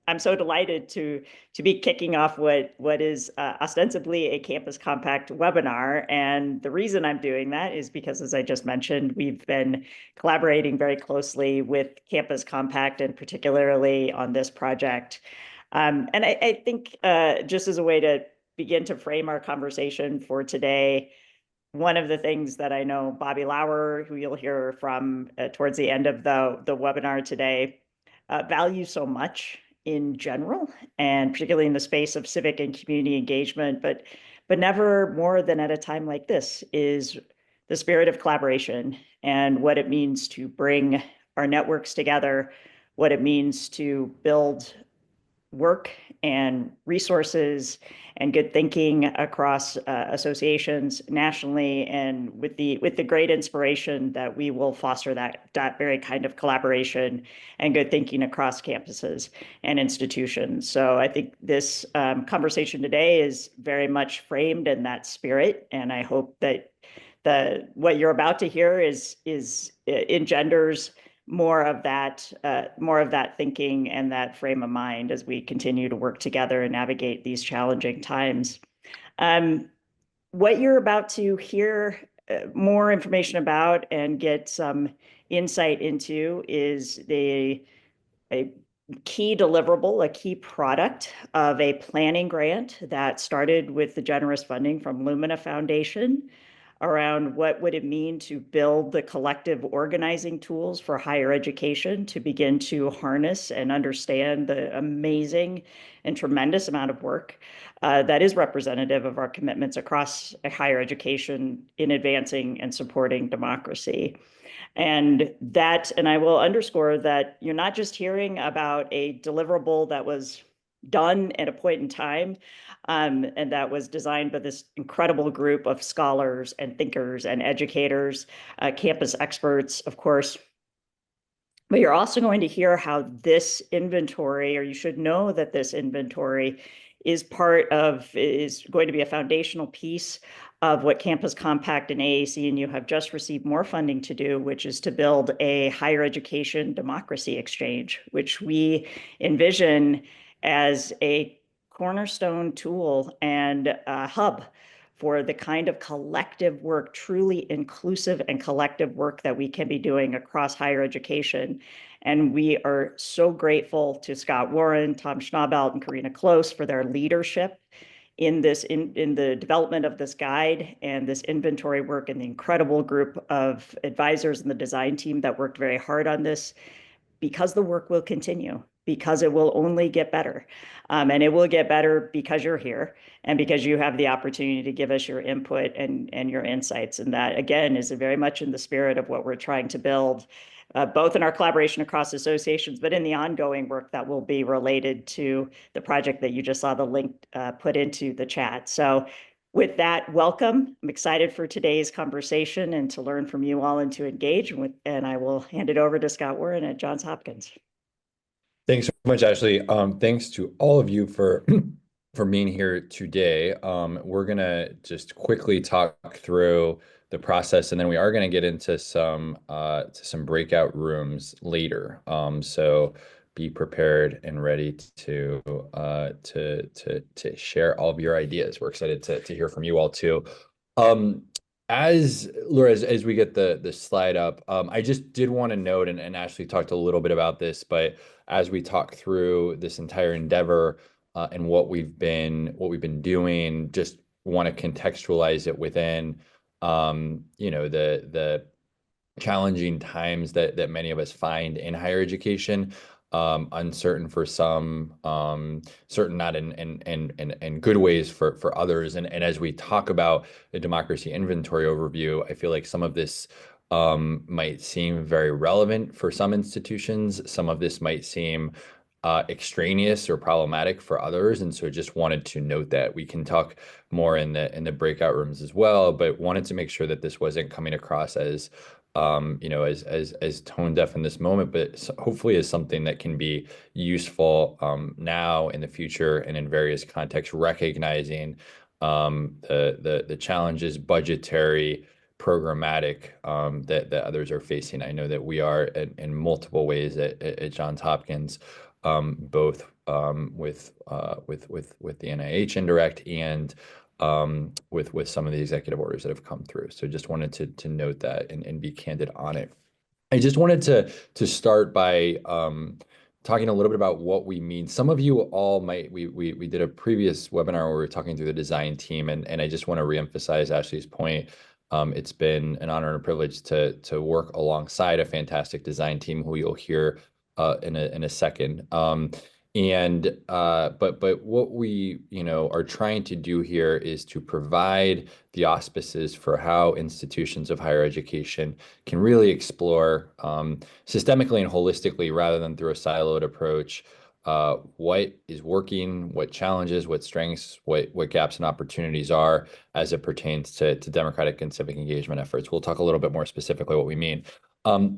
I'm so delighted to be kicking off what is ostensibly a Campus Compact webinar. And the reason I'm doing that is because, as I just mentioned, we've been collaborating very closely with Campus Compact and particularly on this project. And I think just as a way to begin to frame our conversation for today, one of the things that I know Bobby Lauer, who you'll hear from towards the end of the webinar today, values so much in general, and particularly in the space of civic and community engagement, but never more than at a time like this, is the spirit of collaboration and what it means to bring our networks together, what it means to build work and resources and good thinking across associations nationally, and with the great inspiration that we will foster that very kind of collaboration and good thinking across campuses and institutions. So I think this conversation today is very much framed in that spirit, and I hope that what you're about to hear is engenders more of that thinking and that frame of mind as we continue to work together and navigate these challenging times. What you're about to hear more information about and get some insight into is a key deliverable, a key product of a planning grant that started with the generous funding from Lumina Foundation around what would it mean to build the collective organizing tools for higher education to begin to harness and understand the amazing and tremendous amount of work that is representative of our commitments across higher education in advancing and supporting democracy. And I will underscore that you're not just hearing about a deliverable that was done at a point in time, and that was designed by this incredible group of scholars and thinkers and educators, campus experts, of course. But you're also going to hear how this inventory, or you should know that this inventory is going to be a foundational piece of what Campus Compact and AAC&U have just received more funding to do, which is to build a higher education democracy exchange, which we envision as a cornerstone tool and a hub for the kind of collective work, truly inclusive and collective work that we can be doing across higher education. And we are so grateful to Scott Warren, Tom Schnabelt, and Karina Close for their leadership in the development of this guide and this inventory work, and the incredible group of advisors and the design team that worked very hard on this, because the work will continue, because it will only get better. And it will get better because you're here and because you have the opportunity to give us your input and your insights. And that, again, is very much in the spirit of what we're trying to build, both in our collaboration across associations, but in the ongoing work that will be related to the project that you just saw the link put into the chat. So with that, welcome. I'm excited for today's conversation and to learn from you all and to engage with, and I will hand it over to Scott Warren at Johns Hopkins. Thanks so much, Ashley. Thanks to all of you for for being here today. We're gonna just quickly talk through the process, and then we are gonna get into some breakout rooms later. So be prepared and ready to share all of your ideas. We're excited to hear from you all too. As Laura, as we get the slide up, I just did want to note, and Ashley talked a little bit about this, but as we talk through this entire endeavor and what we've been doing, just want to contextualize it within the challenging times that many of us find in higher education. Uncertain for some, certain not in good ways for others. And as we talk about the democracy inventory overview, I feel like some of this might seem very relevant for some institutions. Some of this might seem extraneous or problematic for others. And so just wanted to note that. We can talk more in the breakout rooms as well, but wanted to make sure that this wasn't coming across as as tone deaf in this moment, but hopefully as something that can be useful now, in the future, and in various contexts, recognizing the challenges, budgetary, programmatic, that others are facing. I know that we are in multiple ways at Johns Hopkins, both with the NIH indirect and with some of the executive orders that have come through. So just wanted to note that and be candid on it. I just wanted to start by talking a little bit about what we mean. Some of you all might we did a previous webinar where we were talking through the design team, and I just want to reemphasize Ashley's point. It's been an honor and a privilege to work alongside a fantastic design team who you'll hear in a second. But what we are trying to do here is to provide the auspices for how institutions of higher education can really explore systemically and holistically rather than through a siloed approach what is working, what challenges, what strengths, what gaps and opportunities are as it pertains to democratic and civic engagement efforts. We'll talk a little bit more specifically what we mean.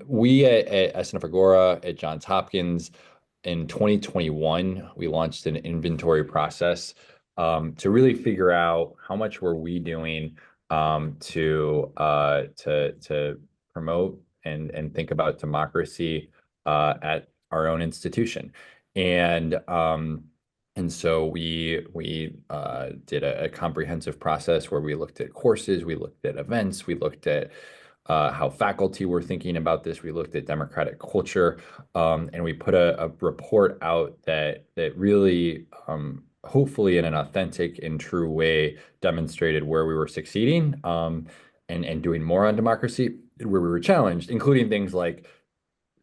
We at SNF Agora at Johns Hopkins in 2021, we launched an inventory process to really figure out how much were we doing to promote and think about democracy at our own institution. And so we did a comprehensive process where we looked at courses, we looked at events, we looked at how faculty were thinking about this. We looked at democratic culture, and we put a report out that really, hopefully in an authentic and true way, demonstrated where we were succeeding and doing more on democracy, and where we were challenged, including things like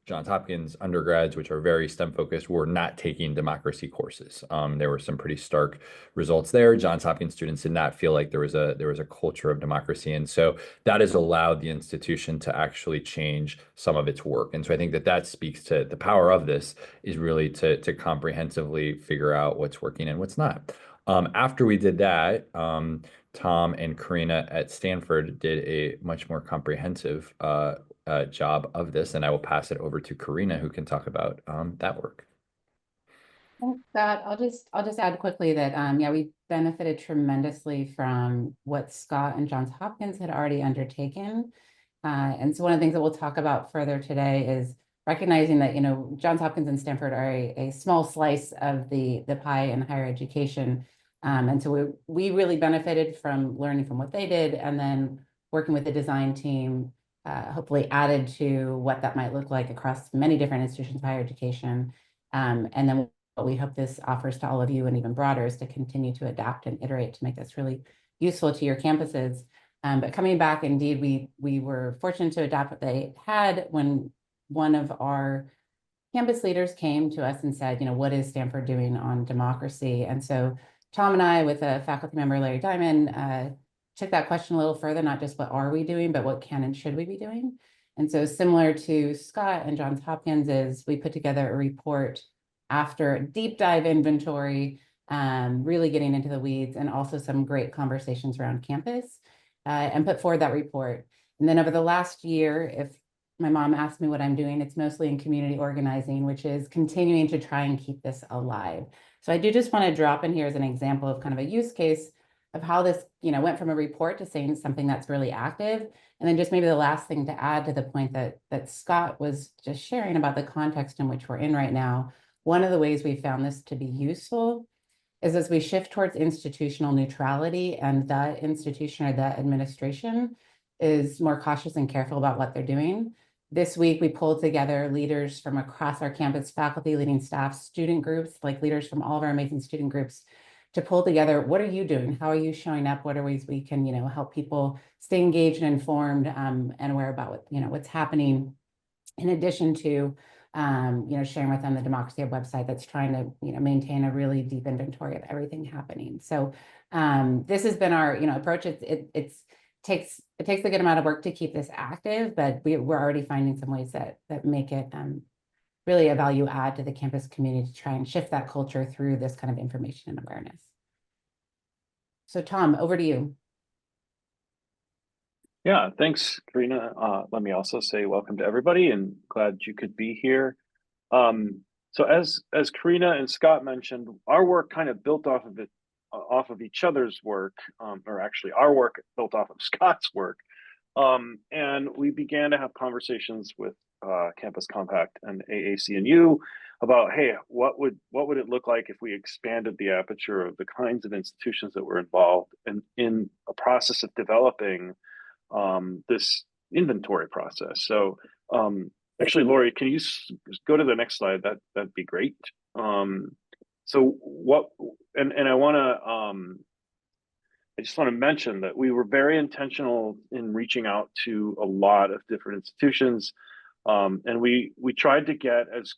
Johns Hopkins undergrads, which are very STEM focused, were not taking democracy courses. There were some pretty stark results there. Johns Hopkins students did not feel like there was a culture of democracy, and so that has allowed the institution to actually change some of its work. And so I think that speaks to the power of this is really to comprehensively figure out what's working and what's not. After we did that, Tom and Karina at Stanford did a much more comprehensive job of this, and I will pass it over to Karina, who can talk about that work. Thanks, Scott. I'll just add quickly that yeah, we benefited tremendously from what Scott and Johns Hopkins had already undertaken. And so one of the things that we'll talk about further today is recognizing that Johns Hopkins and Stanford are a small slice of the pie in higher education. And so we really benefited from learning from what they did and then working with the design team, hopefully added to what that might look like across many different institutions of higher education. And then what we hope this offers to all of you and even broader is to continue to adapt and iterate to make this really useful to your campuses. But coming back, indeed, we were fortunate to adapt what they had when one of our campus leaders came to us and said, what is Stanford doing on democracy? And so Tom and I, with a faculty member, Larry Diamond, took that question a little further, not just what are we doing, but what can and should we be doing? And so similar to Scott and Johns Hopkins is we put together a report after a deep dive inventory, really getting into the weeds and also some great conversations around campus and put forward that report. And then over the last year, if my mom asked me what I'm doing, it's mostly in community organizing, which is continuing to try and keep this alive. So I do just want to drop in here as an example of kind of a use case of how this, went from a report to saying something that's really active. And then just maybe the last thing to add to the point that Scott was just sharing about the context in which we're in right now. One of the ways we found this to be useful is as we shift towards institutional neutrality and that institution or that administration is more cautious and careful about what they're doing. This week, we pulled together leaders from across our campus, faculty, leading staff, student groups, like leaders from all of our amazing student groups, to pull together, what are you doing? How are you showing up? What are ways we can, help people stay engaged and informed and aware about what's happening, in addition to, sharing with them the Democracy Hub website that's trying to, maintain a really deep inventory of everything happening. So this has been our, approach. It takes a good amount of work to keep this active, but we're already finding some ways that make it really a value add to the campus community to try and shift that culture through this kind of information and awareness. So Tom, over to you. Yeah, thanks, Karina. Let me also say welcome to everybody and glad you could be here. So as Karina and Scott mentioned, our work kind of built off of each other's work, or actually our work built off of Scott's work. And we began to have conversations with Campus Compact and AAC&U about, hey, what would it look like if we expanded the aperture of the kinds of institutions that were involved in a process of developing this inventory process. So actually, Lori, can you go to the next slide? That'd be great. So what, and I just want to mention that we were very intentional in reaching out to a lot of different institutions, and we tried to get as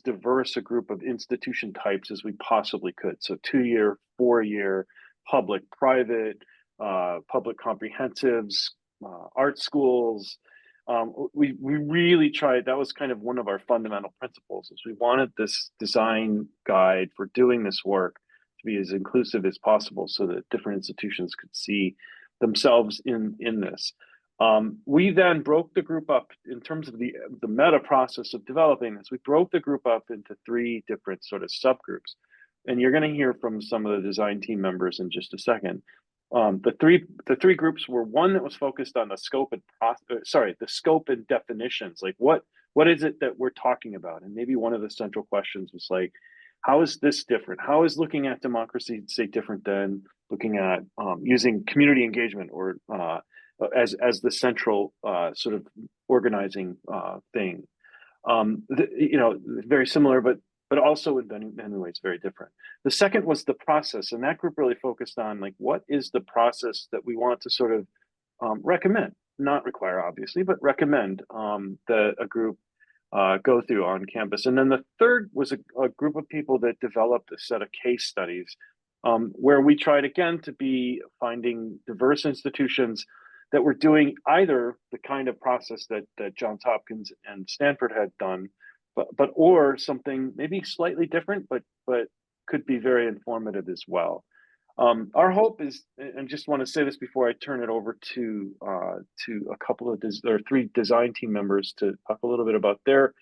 diverse a group of institution types as we possibly could. So 2-year, 4-year, public, private, public comprehensives, art schools. We really tried. That was kind of one of our fundamental principles, is we wanted this design guide for doing this work to be as inclusive as possible, so that different institutions could see themselves in this. We then broke the group up in terms of the meta process of developing this. We broke the group up into 3 different sort of subgroups, and you're going to hear from some of the design team members in just a second. The three groups were, one that was focused on the scope and definitions, like what is it that we're talking about, and maybe one of the central questions was like, how is this different? How is looking at democracy, say, different than looking at using community engagement or as the central sort of organizing thing? Very similar, but also in many ways very different. The second was the process, and that group really focused on like, what is the process that we want to sort of recommend, not require obviously, but recommend that a group go through on campus. And then the third was a group of people that developed a set of case studies where we tried again to be finding diverse institutions that were doing either the kind of process that Johns Hopkins and Stanford had done, but or something maybe slightly different, but could be very informative as well. Our hope is, and just want to say this before I turn it over to a couple of or 3 design team members to talk a little bit about their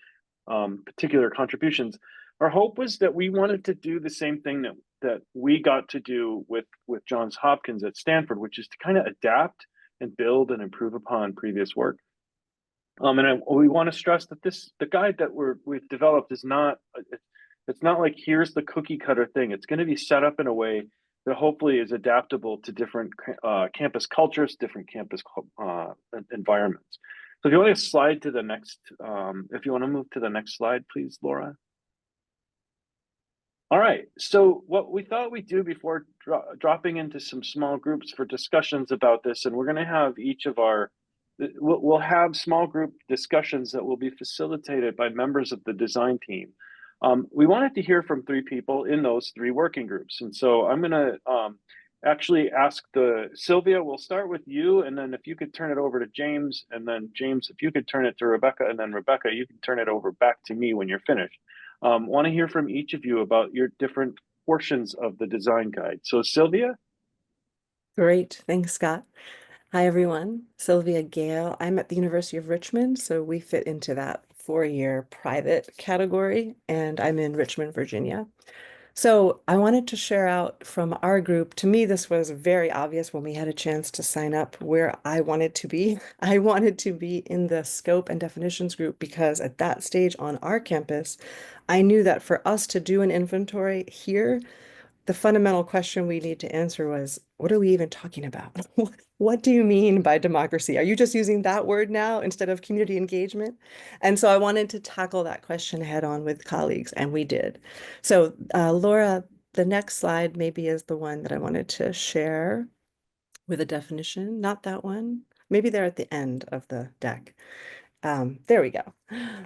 particular contributions. Our hope was that we wanted to do the same thing that we got to do with Johns Hopkins at Stanford, which is to kind of adapt and build and improve upon previous work. We want to stress that the guide that we've developed is not, it's not like here's the cookie cutter thing. It's going to be set up in a way that hopefully is adaptable to different campus cultures, different campus environments. So if you want to slide to the next, if you want to move to the next slide, please, Laura. All right, so what we thought we'd do before dropping into some small groups for discussions about this, and we're going to have each of our, we'll have small group discussions that will be facilitated by members of the design team. We wanted to hear from 3 people in those 3 working groups. And so I'm going to actually ask Sylvia, we'll start with you. And then if you could turn it over to James, and then James, if you could turn it to Rebecca, and then Rebecca, you can turn it over back to me when you're finished. Want to hear from each of you about your different portions of the design guide. So Sylvia? Great, thanks, Scott. Hi, everyone. Sylvia Gale. I'm at the University of Richmond, so we fit into that 4-year private category, and I'm in Richmond, Virginia. So I wanted to share out from our group. To me, this was very obvious when we had a chance to sign up where I wanted to be. I wanted to be in the scope and definitions group because at that stage on our campus, I knew that for us to do an inventory here, the fundamental question we need to answer was, what are we even talking about? What do you mean by democracy? Are you just using that word now instead of community engagement? And so I wanted to tackle that question head on with colleagues, and we did. So Laura, the next slide maybe is the one that I wanted to share with a definition, not that one. Maybe they're at the end of the deck. There we go.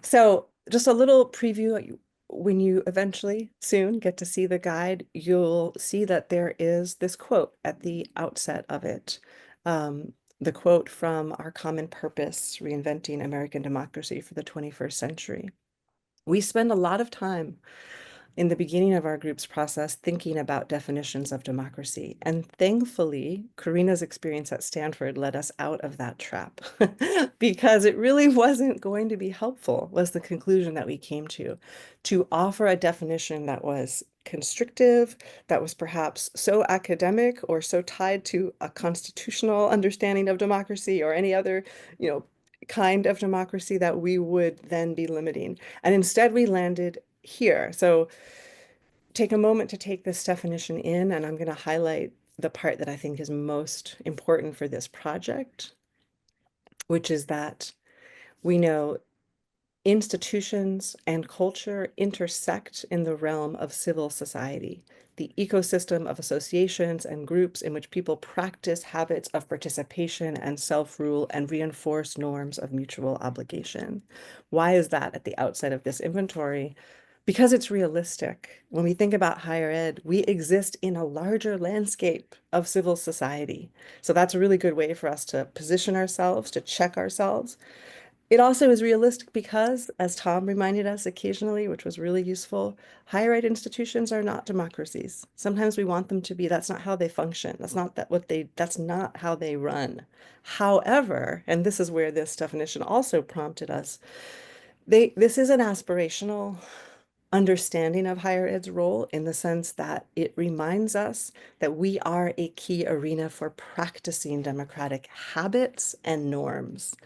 So just a little preview. When you eventually soon get to see the guide, you'll see that there is this quote at the outset of it. The quote from Our Common Purpose, Reinventing American Democracy for the 21st Century. We spend a lot of time in the beginning of our group's process thinking about definitions of democracy. And thankfully, Karina's experience at Stanford led us out of that trap because it really wasn't going to be helpful, was the conclusion that we came to offer a definition that was constrictive, that was perhaps so academic or so tied to a constitutional understanding of democracy or any other, kind of democracy that we would then be limiting. And instead we landed here. So take a moment to take this definition in, and I'm going to highlight the part that I think is most important for this project, which is that we know institutions and culture intersect in the realm of civil society, the ecosystem of associations and groups in which people practice habits of participation and self-rule and reinforce norms of mutual obligation. Why is that at the outset of this inventory? Because it's realistic. When we think about higher ed, we exist in a larger landscape of civil society. So that's a really good way for us to position ourselves, to check ourselves. It also is realistic because, as Tom reminded us occasionally, which was really useful, higher ed institutions are not democracies. Sometimes we want them to be. That's not how they function. That's not how they run. However, and this is where this definition also prompted us, this is an aspirational understanding of higher ed's role in the sense that it reminds us that we are a key arena for practicing democratic habits and norms.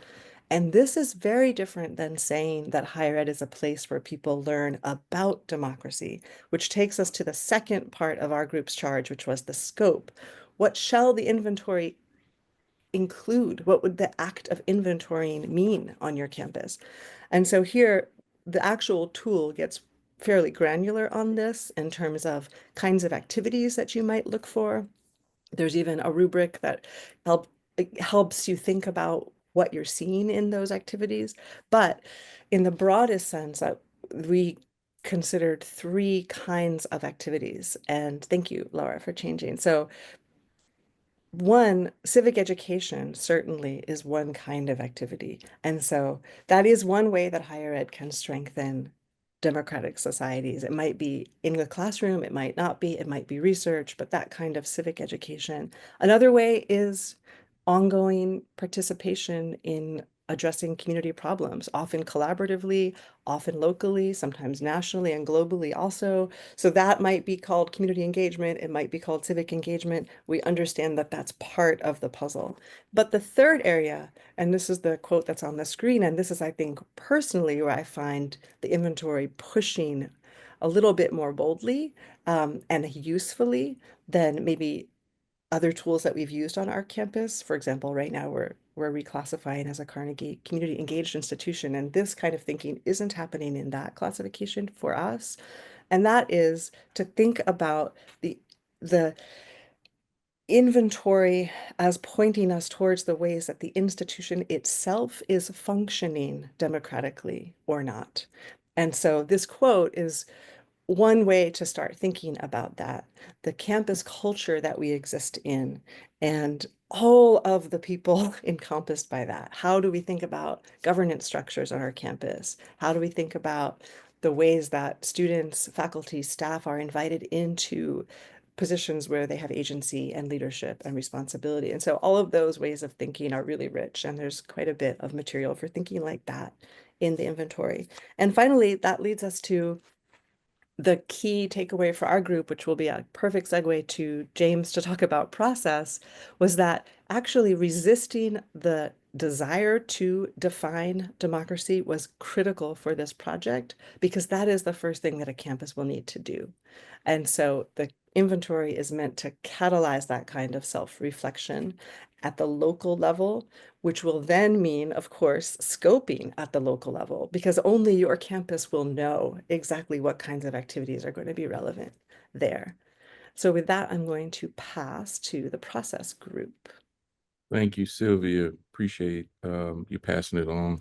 And this is very different than saying that higher ed is a place where people learn about democracy, which takes us to the second part of our group's charge, which was the scope. What shall the inventory include? What would the act of inventorying mean on your campus? And so here, the actual tool gets fairly granular on this in terms of kinds of activities that you might look for. There's even a rubric that helps you think about what you're seeing in those activities. But in the broadest sense, we considered 3 kinds of activities. And thank you, Laura, for changing. So one, civic education certainly is one kind of activity. And so that is one way that higher ed can strengthen democratic societies. It might be in the classroom, it might not be, it might be research, but that kind of civic education. Another way is ongoing participation in addressing community problems, often collaboratively, often locally, sometimes nationally and globally also. So that might be called community engagement. It might be called civic engagement. We understand that that's part of the puzzle. But the third area, and this is the quote that's on the screen, and this is, I think, personally where I find the inventory pushing a little bit more boldly and usefully than maybe other tools that we've used on our campus. For example, right now we're reclassifying as a Carnegie community engaged institution, and this kind of thinking isn't happening in that classification for us. And that is to think about the inventory as pointing us towards the ways that the institution itself is functioning democratically or not. And so this quote is one way to start thinking about that, the campus culture that we exist in, and all of the people encompassed by that. How do we think about governance structures on our campus? How do we think about the ways that students, faculty, staff are invited into positions where they have agency and leadership and responsibility? And so all of those ways of thinking are really rich, and there's quite a bit of material for thinking like that in the inventory. And finally, that leads us to the key takeaway for our group, which will be a perfect segue to James to talk about process, was that actually resisting the desire to define democracy was critical for this project, because that is the first thing that a campus will need to do. And so the inventory is meant to catalyze that kind of self-reflection at the local level, which will then mean, of course, scoping at the local level, because only your campus will know exactly what kinds of activities are going to be relevant there. So with that, I'm going to pass to the process group. Thank you, Sylvia. Appreciate you passing it on.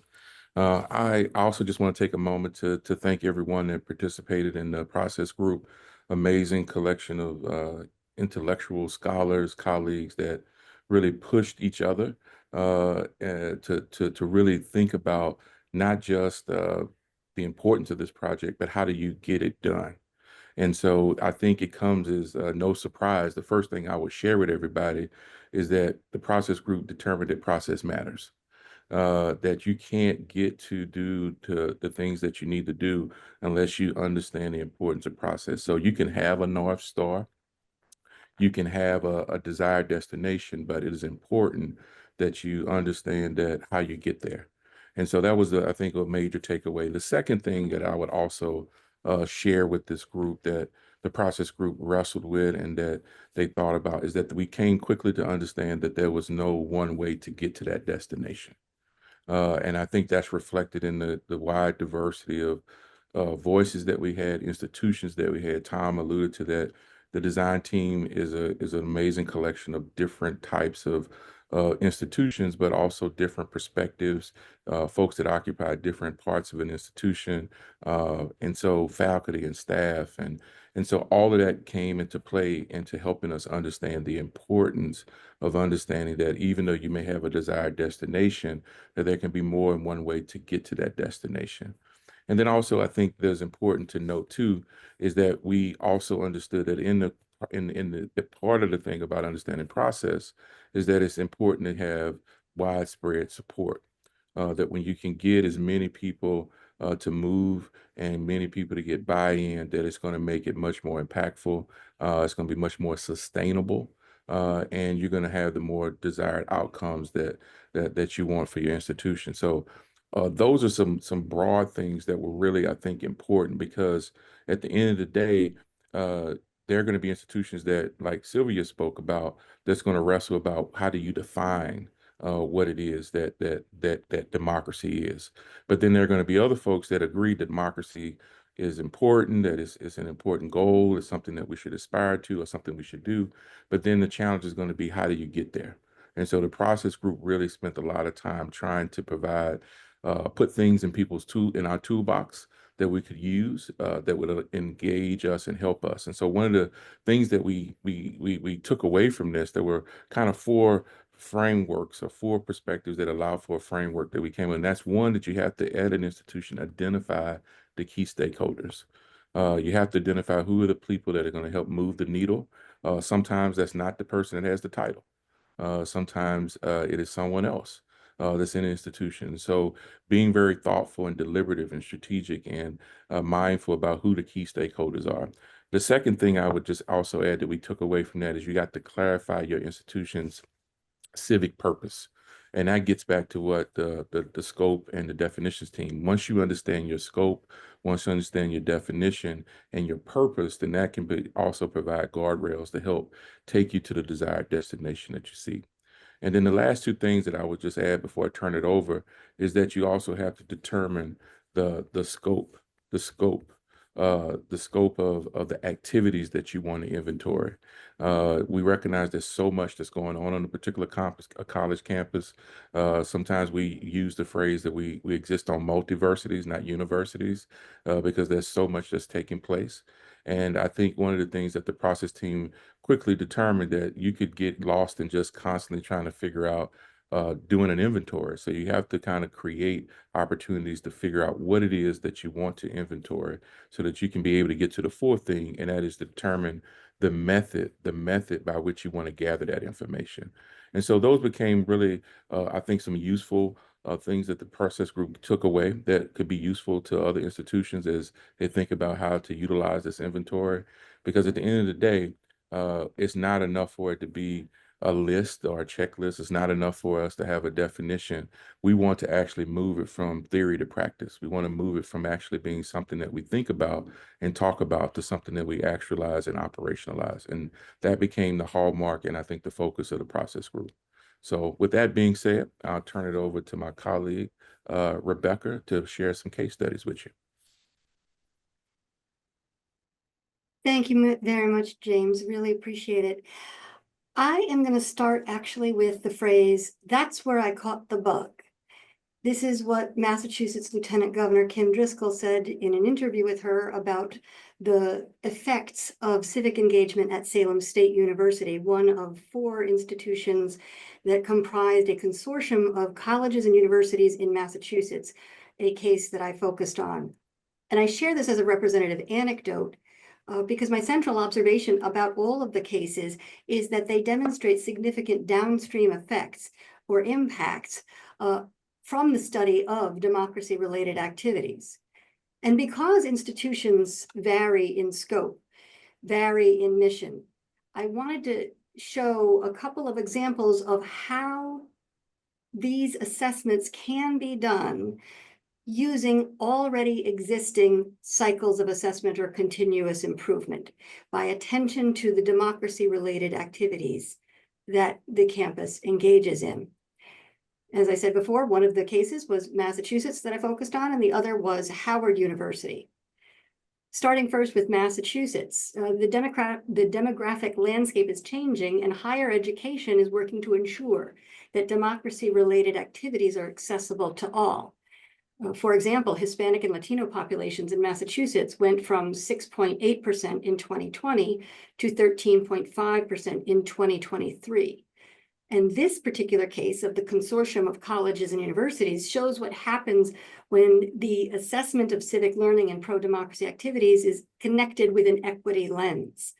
I also just want to take a moment to thank everyone that participated in the process group. Amazing collection of intellectual scholars, colleagues that really pushed each other to really think about not just the importance of this project, but how do you get it done? And so I think it comes as no surprise. The first thing I would share with everybody is that the process group determined that process matters, that you can't get to do the things that you need to do unless you understand the importance of process. So you can have a North Star, you can have a desired destination, but it is important that you understand that how you get there. And so that was, I think, a major takeaway. The second thing that I would also share with this group that the process group wrestled with and that they thought about is that we came quickly to understand that there was no one way to get to that destination. And I think that's reflected in the wide diversity of voices that we had, institutions that we had. Tom alluded to that. The design team is an amazing collection of different types of institutions, but also different perspectives, folks that occupy different parts of an institution, and so faculty and staff, and so all of that came into play into helping us understand the importance of understanding that even though you may have a desired destination, that there can be more than one way to get to that destination. And then also, I think there's important to note too, is that we also understood that in the part of the thing about understanding process is that it's important to have widespread support. That when you can get as many people to move and many people to get buy-in, that it's going to make it much more impactful. It's going to be much more sustainable, and you're going to have the more desired outcomes that you want for your institution. So those are some broad things that were really, I think, important because at the end of the day, there are going to be institutions that, like Sylvia spoke about, that's going to wrestle about how do you define what it is that democracy is. But then there are going to be other folks that agree that democracy is important, that it's an important goal, it's something that we should aspire to or something we should do. But then the challenge is going to be how do you get there? And so the process group really spent a lot of time trying to provide put things in our toolbox that we could use that would engage us and help us. And so one of the things that we took away from this, there were kind of four frameworks or four perspectives that allow for a framework that we came in. And that's one, that you have to, at an institution, identify the key stakeholders. You have to identify who are the people that are going to help move the needle. Sometimes that's not the person that has the title. Sometimes it is someone else that's in an institution. So being very thoughtful and deliberative and strategic and mindful about who the key stakeholders are. The second thing I would just also add that we took away from that is you got to clarify your institution's civic purpose. And that gets back to what the scope and the definitions team. Once you understand your scope, once you understand your definition and your purpose, then that can also provide guardrails to help take you to the desired destination that you seek. And then the last two things that I would just add before I turn it over is that you also have to determine the scope of the activities that you want to inventory. We recognize there's so much that's going on a particular a college campus. Sometimes we use the phrase that we exist on multiversities, not universities, because there's so much that's taking place. And I think one of the things that the process team quickly determined that you could get lost in just constantly trying to figure out doing an inventory. So you have to kind of create opportunities to figure out what it is that you want to inventory so that you can be able to get to the fourth thing, and that is determine the method by which you want to gather that information. And so those became really, I think, some useful things that the process group took away that could be useful to other institutions as they think about how to utilize this inventory. Because at the end of the day, it's not enough for it to be a list or a checklist. It's not enough for us to have a definition. We want to actually move it from theory to practice. We want to move it from actually being something that we think about and talk about to something that we actualize and operationalize. And that became the hallmark and I think the focus of the process group. So with that being said, I'll turn it over to my colleague, Rebecca, to share some case studies with you. Thank you very much, James. Really appreciate it. I am going to start actually with the phrase, "That's where I caught the bug." This is what Massachusetts Lieutenant Governor Kim Driscoll said in an interview with her about the effects of civic engagement at Salem State University, one of 4 institutions that comprised a consortium of colleges and universities in Massachusetts, a case that I focused on. And I share this as a representative anecdote because my central observation about all of the cases is that they demonstrate significant downstream effects or impacts from the study of democracy-related activities. And because institutions vary in scope, vary in mission, I wanted to show a couple of examples of how these assessments can be done using already existing cycles of assessment or continuous improvement by attention to the democracy-related activities that the campus engages in. As I said before, one of the cases was Massachusetts that I focused on, and the other was Howard University. Starting first with Massachusetts, the demographic landscape is changing, and higher education is working to ensure that democracy-related activities are accessible to all. For example, Hispanic and Latino populations in Massachusetts went from 6.8% in 2020 to 13.5% in 2023. And this particular case of the consortium of colleges and universities shows what happens when the assessment of civic learning and pro-democracy activities is connected with an equity lens.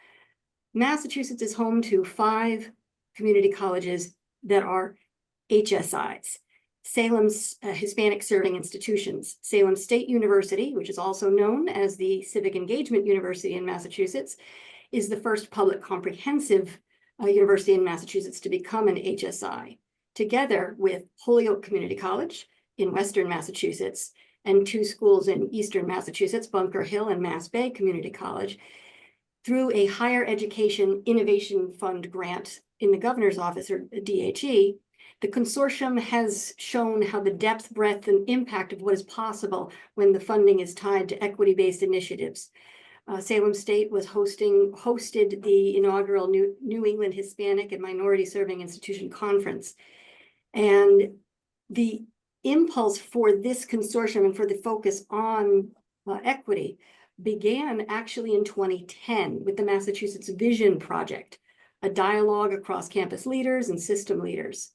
Massachusetts is home to 5 community colleges that are HSIs. Salem's Hispanic Serving Institutions. Salem State University, which is also known as the Civic Engagement University in Massachusetts, is the first public comprehensive university in Massachusetts to become an HSI, together with Holyoke Community College in Western Massachusetts and 2 schools in Eastern Massachusetts, Bunker Hill and Mass Bay Community College, through a Higher Education Innovation Fund grant in the Governor's Office, or DHE. The consortium has shown how the depth, breadth, and impact of what is possible when the funding is tied to equity-based initiatives. Salem State was hosted the inaugural New England Hispanic and Minority Serving Institution Conference. And the impulse for this consortium and for the focus on equity began actually in 2010 with the Massachusetts Vision Project, a dialogue across campus leaders and system leaders.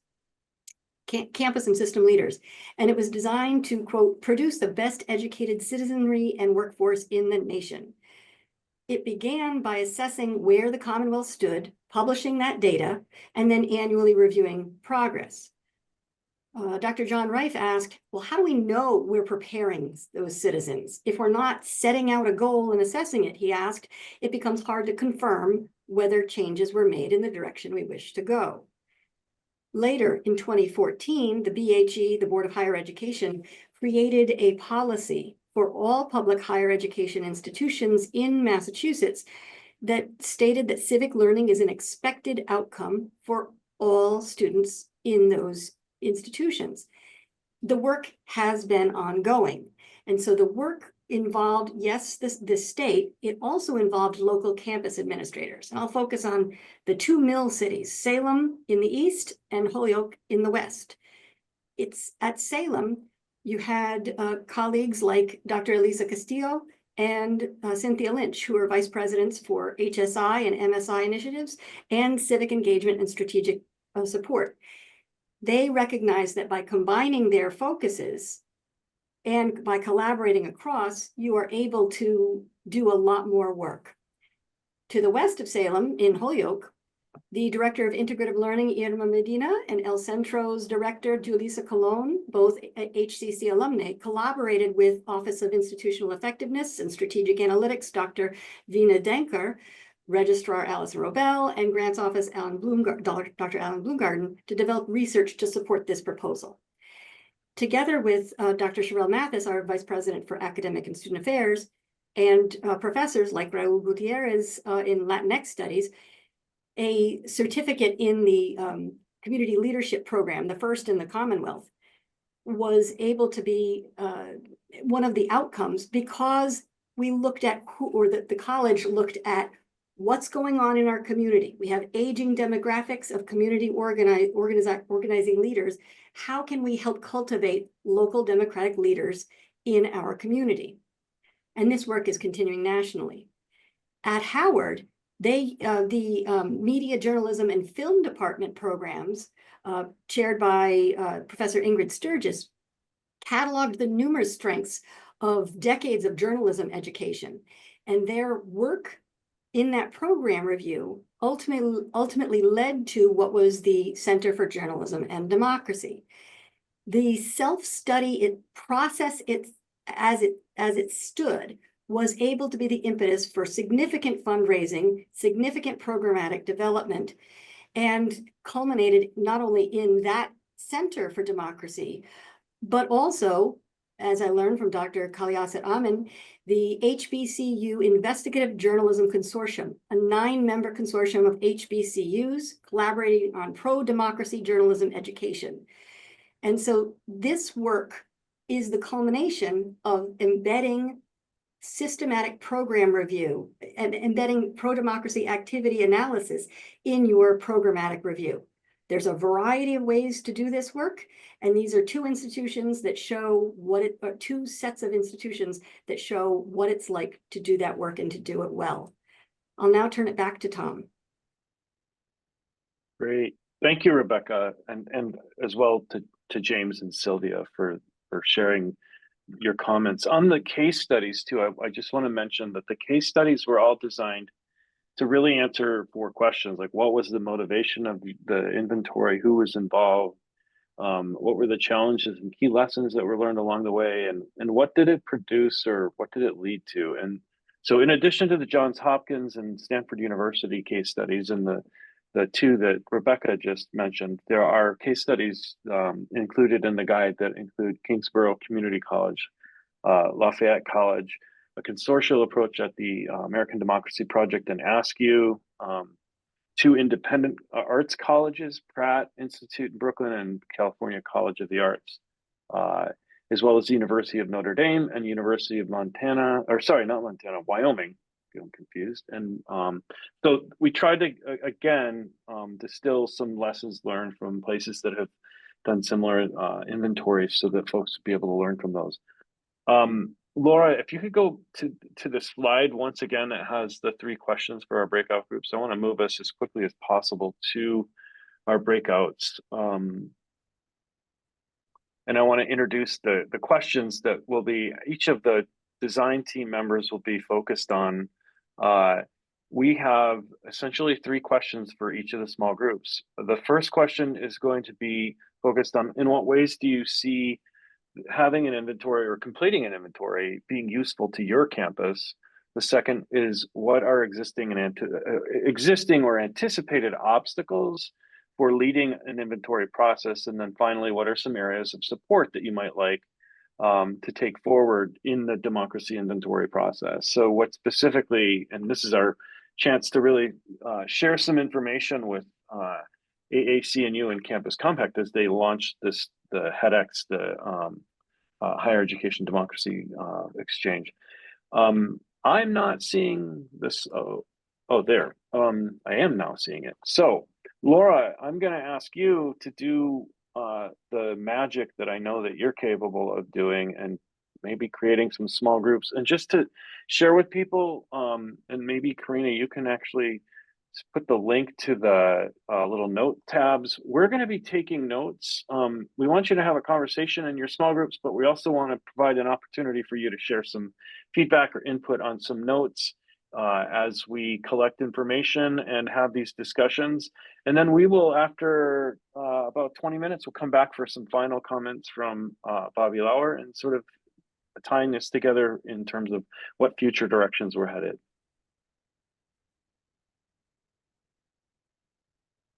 Campus and system leaders. And it was designed to, quote, produce the best educated citizenry and workforce in the nation. It began by assessing where the Commonwealth stood, publishing that data, and then annually reviewing progress. Dr. John Reif asked, well, how do we know we're preparing those citizens? If we're not setting out a goal and assessing it, he asked, it becomes hard to confirm whether changes were made in the direction we wish to go. Later, in 2014, the BHE, the Board of Higher Education, created a policy for all public higher education institutions in Massachusetts that stated that civic learning is an expected outcome for all students in those institutions. The work has been ongoing. And so the work involved, yes, the state, it also involved local campus administrators. And I'll focus on the 2 mill cities, Salem in the east and Holyoke in the west. It's at Salem, you had colleagues like Dr. Elisa Castillo and Cynthia Lynch, who are vice presidents for HSI and MSI initiatives and civic engagement and strategic support. They recognize that by combining their focuses and by collaborating across, you are able to do a lot more work. To the west of Salem, in Holyoke, the director of integrative learning, Irma Medina, and El Centro's director, Julissa Colon, both HCC alumni, collaborated with Office of Institutional Effectiveness and Strategic Analytics, Dr. Vina Denker, Registrar Alison Robel, and Grants Office Dr. Alan Bloomgarden to develop research to support this proposal. Together with Dr. Sherelle Mathis, our Vice President for Academic and Student Affairs, and professors like Raul Gutierrez in Latinx Studies, a certificate in the Community Leadership Program, the first in the Commonwealth, was able to be one of the outcomes because we looked at the college looked at what's going on in our community. We have aging demographics of community organizing leaders. How can we help cultivate local democratic leaders in our community? And this work is continuing nationally. At Howard, the Media, Journalism, and Film Department programs, chaired by Professor Ingrid Sturgis, cataloged the numerous strengths of decades of journalism education. And their work in that program review ultimately led to what was the Center for Journalism and Democracy. The self-study process as it stood was able to be the impetus for significant fundraising, significant programmatic development, and culminated not only in that center for democracy, but also, as I learned from Dr. Kalyasat Amin, the HBCU Investigative Journalism Consortium, a 9-member consortium of HBCUs collaborating on pro-democracy journalism education. And so this work is the culmination of embedding systematic program review and embedding pro-democracy activity analysis in your programmatic review. There's a variety of ways to do this work, and these are two institutions that show two sets of institutions that show what it's like to do that work and to do it well. I'll now turn it back to Tom. Great. Thank you, Rebecca, and as well to James and Sylvia for sharing your comments on the case studies too. I just want to mention that the case studies were all designed to really answer 4 questions, like what was the motivation of the inventory, who was involved, what were the challenges and key lessons that were learned along the way, and what did it produce or what did it lead to? And so in addition to the Johns Hopkins and Stanford University case studies and the 2 that Rebecca just mentioned, there are case studies included in the guide that include Kingsborough Community College, Lafayette College, a consortial approach at the American Democracy Project and AAC&U, 2 independent arts colleges, Pratt Institute in Brooklyn and California College of the Arts, as well as the University of Notre Dame and University of Montana, or sorry, not Montana, Wyoming, I'm confused. And so we tried to, again, distill some lessons learned from places that have done similar inventories so that folks would be able to learn from those. Laura, if you could go to the slide once again that has the 3 questions for our breakout groups. I want to move us as quickly as possible to our breakouts. And I want to introduce the questions that will be, each of the design team members will be focused on. We have essentially 3 questions for each of the small groups. The first question is going to be focused on, in what ways do you see having an inventory or completing an inventory being useful to your campus? The second is, what are existing or anticipated obstacles for leading an inventory process? And then finally, what are some areas of support that you might like to take forward in the democracy inventory process? So what specifically, and this is our chance to really share some information with AAC&U and Campus Compact as they launch the HEDx, the Higher Education Democracy Exchange. I'm not seeing this. Oh, there. I am now seeing it. So, Laura, I'm going to ask you to do the magic that I know that you're capable of doing, and maybe creating some small groups, and just to share with people. And maybe Karina, you can actually put the link to the little note tabs. We're going to be taking notes. We want you to have a conversation in your small groups, but we also want to provide an opportunity for you to share some feedback or input on some notes as we collect information and have these discussions. And then we will, after about 20 minutes, we'll come back for some final comments from Bobby Lauer and sort of tying this together in terms of what future directions we're headed.